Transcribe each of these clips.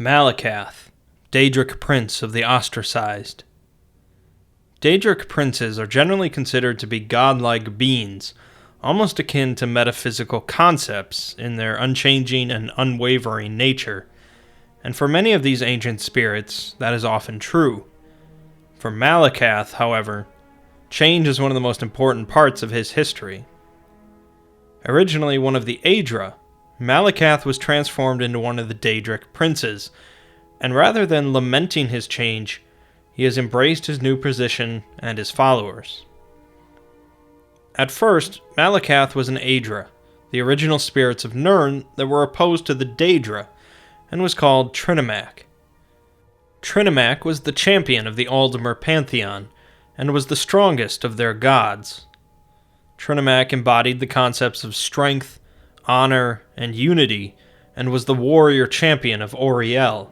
Malacath, Daedric Prince of the Ostracized. Daedric princes are generally considered to be godlike beings, almost akin to metaphysical concepts in their unchanging and unwavering nature, and for many of these ancient spirits, that is often true. For Malacath, however, change is one of the most important parts of his history. Originally one of the Aedra, Malacath was transformed into one of the Daedric princes, and rather than lamenting his change, he has embraced his new position and his followers. At first, Malacath was an Aedra, the original spirits of Nirn that were opposed to the Daedra, and was called Trinimac. Trinimac was the champion of the Orsimer pantheon, and was the strongest of their gods. Trinimac embodied the concepts of strength, honor, and unity, and was the warrior champion of Oriel.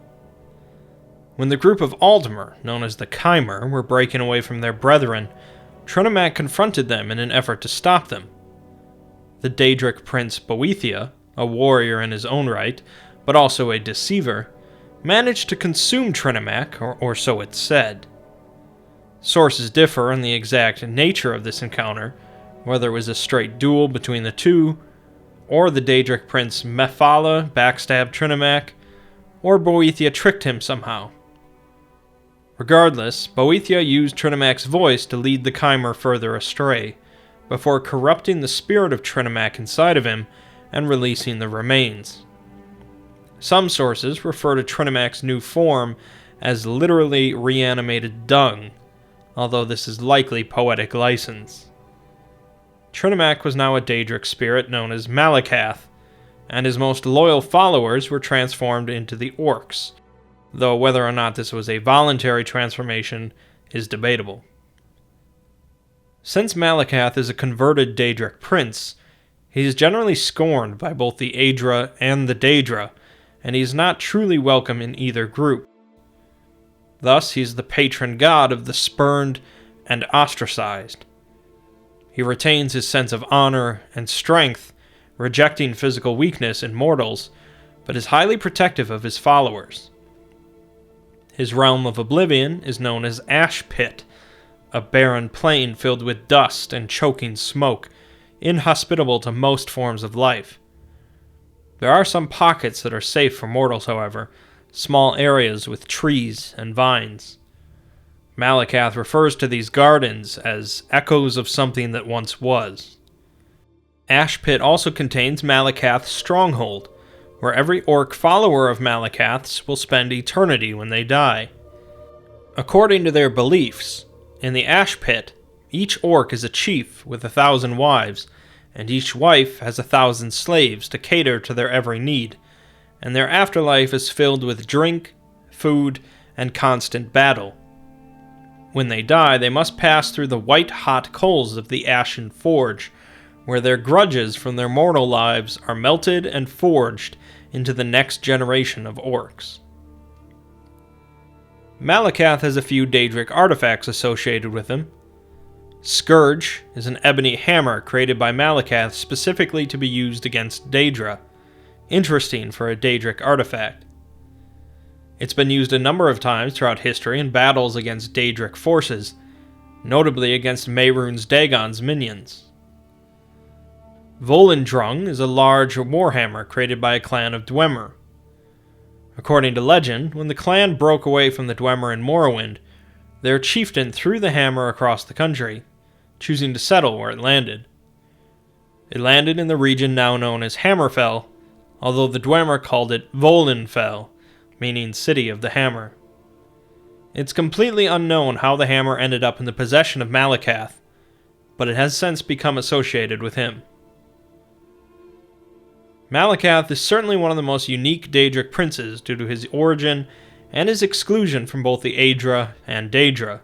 When the group of Orsimer, known as the Chimer, were breaking away from their brethren, Trinimac confronted them in an effort to stop them. The Daedric prince Boethia, a warrior in his own right, but also a deceiver, managed to consume Trinimac, or so it's said. Sources differ on the exact nature of this encounter, whether it was a straight duel between the two, or the Daedric prince Mephala backstabbed Trinimac, or Boethia tricked him somehow. Regardless, Boethia used Trinimac's voice to lead the Chimer further astray, before corrupting the spirit of Trinimac inside of him and releasing the remains. Some sources refer to Trinimac's new form as literally reanimated dung, although this is likely poetic license. Trinimac was now a Daedric spirit known as Malacath, and his most loyal followers were transformed into the Orcs, though whether or not this was a voluntary transformation is debatable. Since Malacath is a converted Daedric prince, he is generally scorned by both the Aedra and the Daedra, and he is not truly welcome in either group. Thus, he is the patron god of the spurned and ostracized. He retains his sense of honor and strength, rejecting physical weakness in mortals, but is highly protective of his followers. His realm of oblivion is known as Ash Pit, a barren plain filled with dust and choking smoke, inhospitable to most forms of life. There are some pockets that are safe for mortals, however, small areas with trees and vines. Malacath refers to these gardens as echoes of something that once was. Ash Pit also contains Malacath's stronghold, where every orc follower of Malacath's will spend eternity when they die. According to their beliefs, in the Ash Pit, each orc is a chief with 1,000 wives, and each wife has 1,000 slaves to cater to their every need, and their afterlife is filled with drink, food, and constant battle. When they die, they must pass through the white-hot coals of the Ashen Forge, where their grudges from their mortal lives are melted and forged into the next generation of orcs. Malacath has a few Daedric artifacts associated with him. Scourge is an ebony hammer created by Malacath specifically to be used against Daedra. Interesting for a Daedric artifact. It's been used a number of times throughout history in battles against Daedric forces, notably against Mehrunes Dagon's minions. Volendrung is a large warhammer created by a clan of Dwemer. According to legend, when the clan broke away from the Dwemer in Morrowind, their chieftain threw the hammer across the country, choosing to settle where it landed. It landed in the region now known as Hammerfell, although the Dwemer called it Volenfell, meaning City of the Hammer. It's completely unknown how the hammer ended up in the possession of Malacath, but it has since become associated with him. Malacath is certainly one of the most unique Daedric princes due to his origin and his exclusion from both the Aedra and Daedra.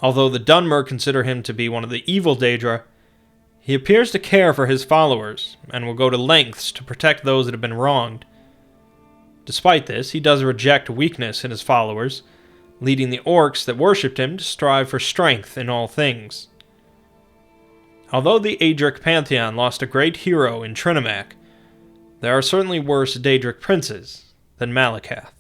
Although the Dunmer consider him to be one of the evil Daedra, he appears to care for his followers and will go to lengths to protect those that have been wronged. Despite this, he does reject weakness in his followers, leading the orcs that worshipped him to strive for strength in all things. Although the Daedric pantheon lost a great hero in Trinimac, there are certainly worse Daedric princes than Malacath.